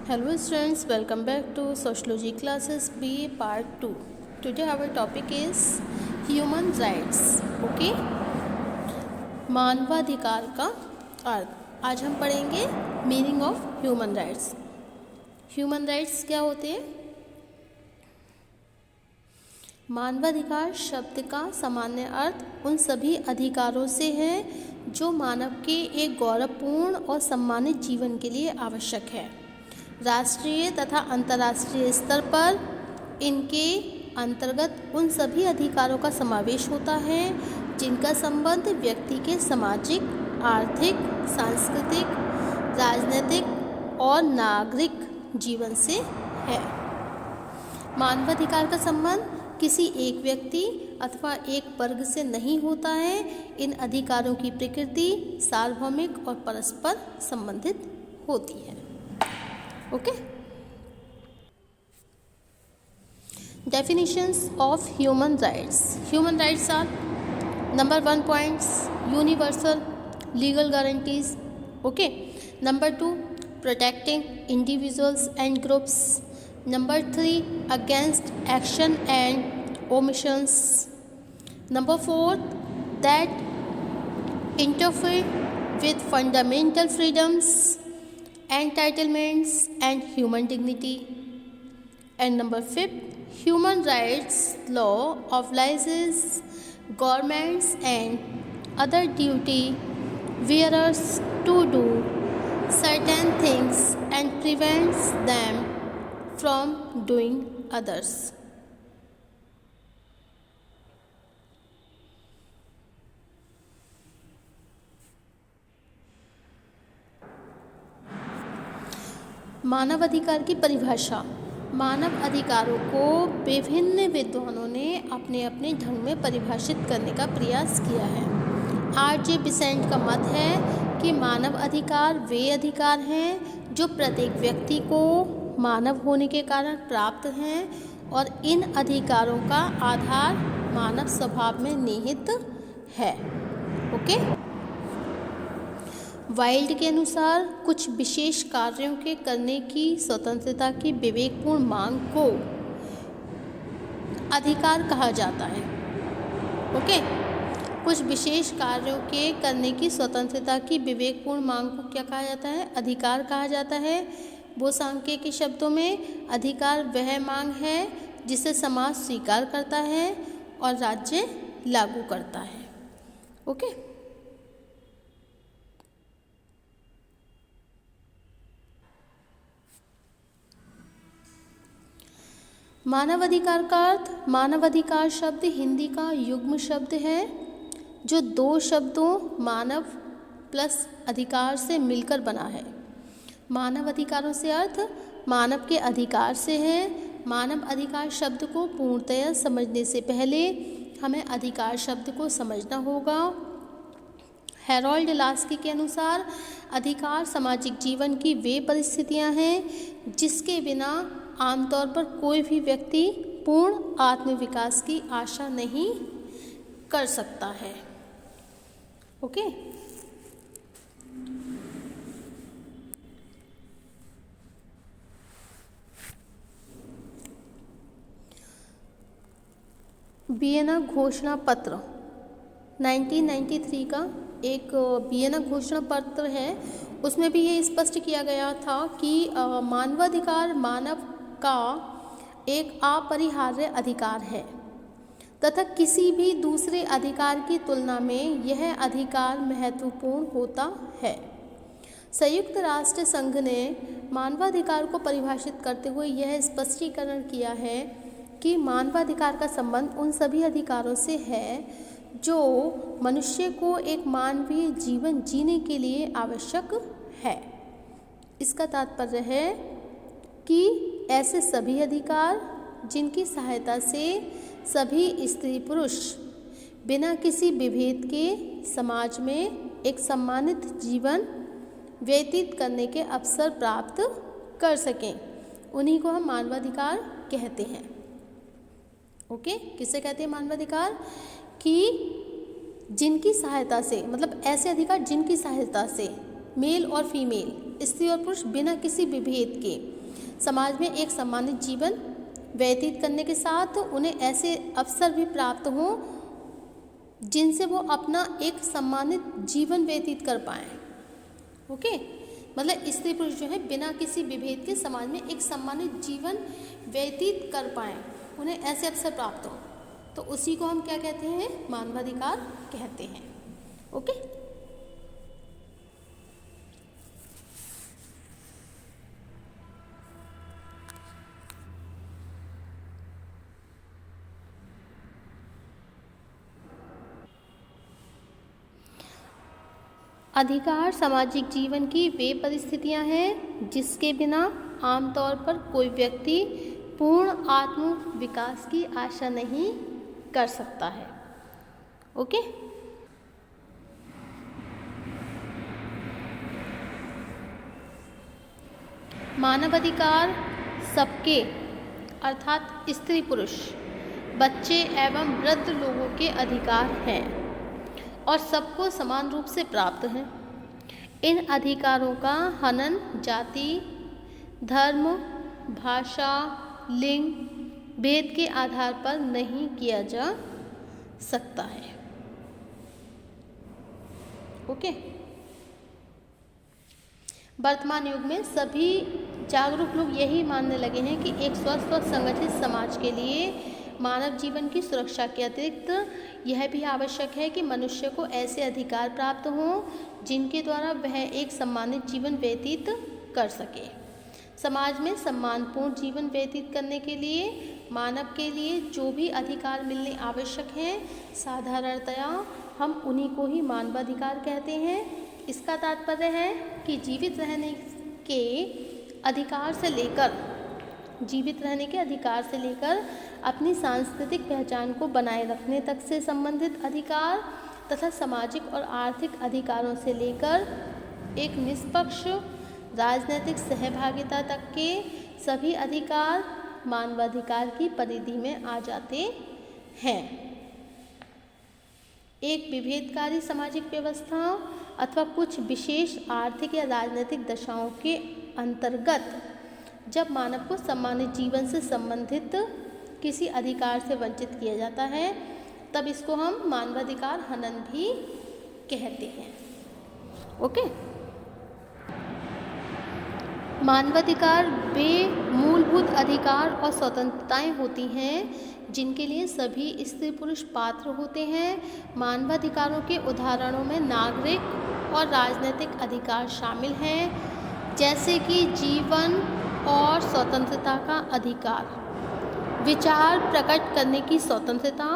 Hello students, welcome back to Sociology classes BA part 2. Today our topic is human rights. Okay? मानवाधिकार का अर्थ। आज हम पढ़ेंगे meaning of human rights. Human rights क्या होते हैं? मानवाधिकार शब्द का सामान्य अर्थ उन सभी अधिकारों से है जो मानव के एक गौरवपूर्ण और सम्मानित जीवन के लिए आवश्यक है। राष्ट्रीय तथा अंतर्राष्ट्रीय स्तर पर इनके अंतर्गत उन सभी अधिकारों का समावेश होता है जिनका संबंध व्यक्ति के सामाजिक, आर्थिक, सांस्कृतिक, राजनीतिक और नागरिक जीवन से है। मानवाधिकार का संबंध किसी एक व्यक्ति अथवा एक वर्ग से नहीं होता है। इन अधिकारों की प्रकृति सार्वभौमिक और परस्पर संबंधित होती है। Okay? Definitions of human rights. Human rights are number 1 points universal legal guarantees. Okay. Number 2 protecting individuals and groups. Number 3 against action and omissions. Number 4 that interfere with fundamental freedoms, entitlements and human dignity. And number 5 human rights law obliges governments and other duty bearers to do certain things and prevents them from doing others. मानव अधिकार की परिभाषा। मानव अधिकारों को विभिन्न विद्वानों ने अपने अपने ढंग में परिभाषित करने का प्रयास किया है। R.J. बिसेंट का मत है कि मानव अधिकार वे अधिकार हैं जो प्रत्येक व्यक्ति को मानव होने के कारण प्राप्त हैं और इन अधिकारों का आधार मानव स्वभाव में निहित है। ओके? वाइल्ड के अनुसार कुछ विशेष कार्यों के करने की स्वतंत्रता की विवेकपूर्ण मांग को अधिकार कहा जाता है। ओके? कुछ विशेष कार्यों के करने की स्वतंत्रता की विवेकपूर्ण मांग को क्या कहा जाता है? अधिकार कहा जाता है। वो सांख्य के शब्दों में अधिकार वह मांग है जिसे समाज स्वीकार करता है और राज्य लागू करता है। ओके? मानवाधिकार का अर्थ। मानवाधिकार शब्द हिंदी का युग्म शब्द है जो दो शब्दों मानव प्लस अधिकार से मिलकर बना है। मानव अधिकारों से अर्थ मानव के अधिकार से है। मानव अधिकार शब्द को पूर्णतया समझने से पहले हमें अधिकार शब्द को समझना होगा। हैरोल्ड लास्की के अनुसार अधिकार सामाजिक जीवन की वे परिस्थितियां हैं जिसके बिना आमतौर पर कोई भी व्यक्ति पूर्ण आत्मविकास की आशा नहीं कर सकता है। ओके? वियना घोषणा पत्र 1993 का एक वियना घोषणा पत्र है। उसमें भी ये स्पष्ट किया गया था कि मानवाधिकार मानव का एक अपरिहार्य अधिकार है तथा किसी भी दूसरे अधिकार की तुलना में यह अधिकार महत्वपूर्ण होता है। संयुक्त राष्ट्र संघ ने मानवाधिकार को परिभाषित करते हुए यह स्पष्टीकरण किया है कि मानवाधिकार का संबंध उन सभी अधिकारों से है जो मनुष्य को एक मानवीय जीवन जीने के लिए आवश्यक है। इसका तात्पर्य है कि ऐसे सभी अधिकार जिनकी सहायता से सभी स्त्री पुरुष बिना किसी विभेद के समाज में एक सम्मानित जीवन व्यतीत करने के अवसर प्राप्त कर सकें, उन्हीं को हम मानवाधिकार कहते हैं। ओके? किसे कहते हैं मानवाधिकार? कि जिनकी सहायता से, मतलब ऐसे अधिकार जिनकी सहायता से मेल और फीमेल, स्त्री और पुरुष बिना किसी विभेद के समाज में एक सम्मानित जीवन व्यतीत करने के साथ उन्हें ऐसे अवसर भी प्राप्त हों जिनसे वो अपना एक सम्मानित जीवन व्यतीत कर पाएँ। ओके, मतलब स्त्री पुरुष जो है बिना किसी विभेद के समाज में एक सम्मानित जीवन व्यतीत कर पाएँ, उन्हें ऐसे अवसर प्राप्त हो, तो उसी को हम क्या कहते हैं? मानवाधिकार कहते हैं। ओके, अधिकार सामाजिक जीवन की वे परिस्थितियां हैं जिसके बिना आमतौर पर कोई व्यक्ति पूर्ण आत्म विकास की आशा नहीं कर सकता है। ओके, मानवाधिकार सबके अर्थात स्त्री पुरुष, बच्चे एवं वृद्ध लोगों के अधिकार हैं और सबको समान रूप से प्राप्त हैं। इन अधिकारों का हनन जाति, धर्म, भाषा, लिंग, भेद के आधार पर नहीं किया जा सकता है। ओके, वर्तमान युग में सभी जागरूक लोग यही मानने लगे हैं कि एक स्वस्थ और संगठित समाज के लिए मानव जीवन की सुरक्षा के अतिरिक्त यह भी आवश्यक है कि मनुष्य को ऐसे अधिकार प्राप्त हों जिनके द्वारा वह एक सम्मानित जीवन व्यतीत कर सके। समाज में सम्मानपूर्ण जीवन व्यतीत करने के लिए मानव के लिए जो भी अधिकार मिलने आवश्यक हैं, साधारणतया हम उन्हीं को ही मानवाधिकार कहते हैं। इसका तात्पर्य है कि जीवित रहने के अधिकार से लेकर अपनी सांस्कृतिक पहचान को बनाए रखने तक से संबंधित अधिकार तथा सामाजिक और आर्थिक अधिकारों से लेकर एक निष्पक्ष राजनीतिक सहभागिता तक के सभी अधिकार मानवाधिकार की परिधि में आ जाते हैं। एक विभेदकारी सामाजिक व्यवस्था अथवा कुछ विशेष आर्थिक या राजनीतिक दशाओं के अंतर्गत जब मानव को सम्मानित जीवन से संबंधित किसी अधिकार से वंचित किया जाता है, तब इसको हम मानवाधिकार हनन भी कहते हैं। ओके, मानवाधिकार वे मूलभूत अधिकार और स्वतंत्रताएं होती हैं जिनके लिए सभी स्त्री पुरुष पात्र होते हैं। मानवाधिकारों के उदाहरणों में नागरिक और राजनीतिक अधिकार शामिल हैं, जैसे कि जीवन और स्वतंत्रता का अधिकार, विचार प्रकट करने की स्वतंत्रता,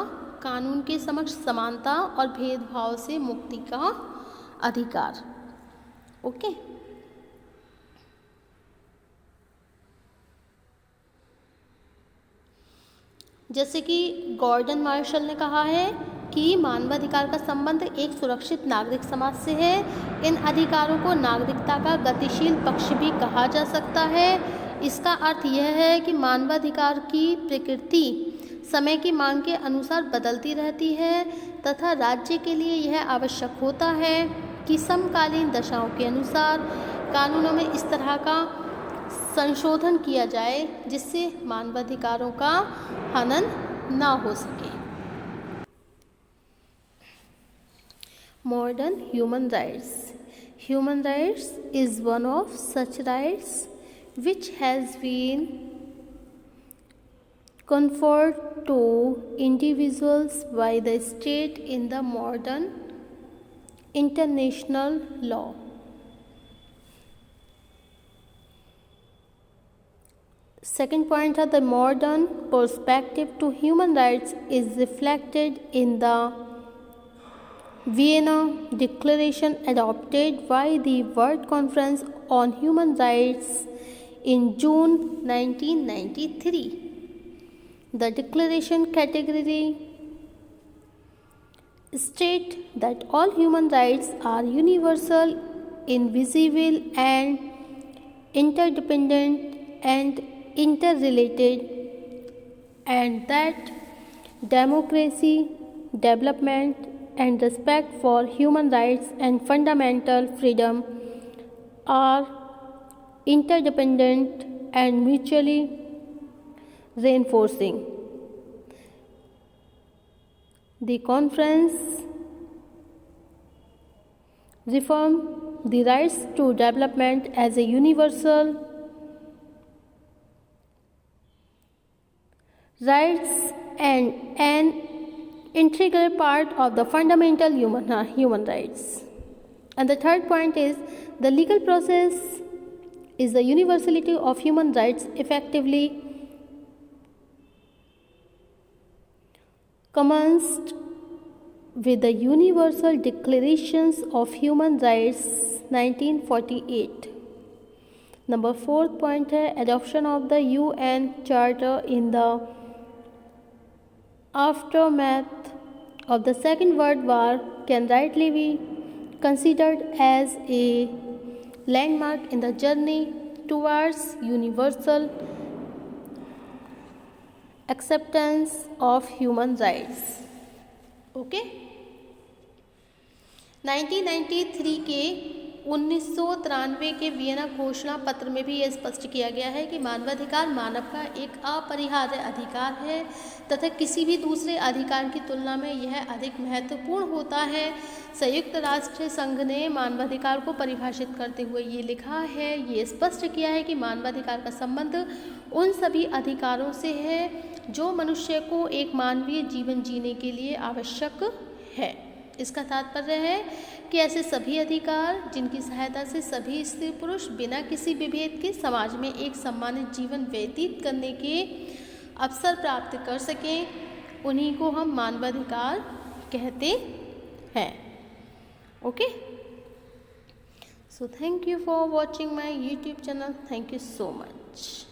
कानून के समक्ष समानता और भेदभाव से मुक्ति का अधिकार। ओके, जैसे कि गॉर्डन मार्शल ने कहा है कि मानवाधिकार का संबंध एक सुरक्षित नागरिक समाज से है। इन अधिकारों को नागरिकता का गतिशील पक्ष भी कहा जा सकता है। इसका अर्थ यह है कि मानवाधिकार की प्रकृति समय की मांग के अनुसार बदलती रहती है तथा राज्य के लिए यह आवश्यक होता है कि समकालीन दशाओं के अनुसार कानूनों में इस तरह का संशोधन किया जाए जिससे मानवाधिकारों का हनन ना हो सके। Modern human rights. Human rights is one of such rights which has been conferred to individuals by the state in the modern international law. Second point है the modern perspective to human rights is reflected in the Vienna Declaration adopted by the World Conference on Human Rights in June 1993. The declaration categorically states that all human rights are universal, invisible, and interdependent and interrelated, and that democracy, development, and respect for human rights and fundamental freedom are interdependent and mutually reinforcing. The conference reaffirmed the rights to development as a universal rights and an integral part of the fundamental human rights. And the third point is the legal process is the universality of human rights effectively commenced with the Universal Declarations of Human Rights 1948. Number fourth point है adoption of the UN Charter in the aftermath of the Second World War can rightly be considered as a landmark in the journey towards universal acceptance of human rights. Okay 1993 के 1993 के Vienna घोषणा पत्र में भी यह स्पष्ट किया गया है कि मानवाधिकार मानव का एक अपरिहार्य अधिकार है तथा किसी भी दूसरे अधिकार की तुलना में यह अधिक महत्वपूर्ण होता है। संयुक्त राष्ट्र संघ ने मानवाधिकार को परिभाषित करते हुए ये लिखा है, ये स्पष्ट किया है कि मानवाधिकार का संबंध उन सभी अधिकारों से है जो मनुष्य को एक मानवीय जीवन जीने के लिए आवश्यक है। इसका तात्पर्य है कि ऐसे सभी अधिकार जिनकी सहायता से सभी स्त्री पुरुष बिना किसी विभेद के समाज में एक सम्मानित जीवन व्यतीत करने के अवसर प्राप्त कर सकें, उन्हीं को हम मानवाधिकार कहते हैं। Okay, so thank you for watching my YouTube channel. Thank you so much.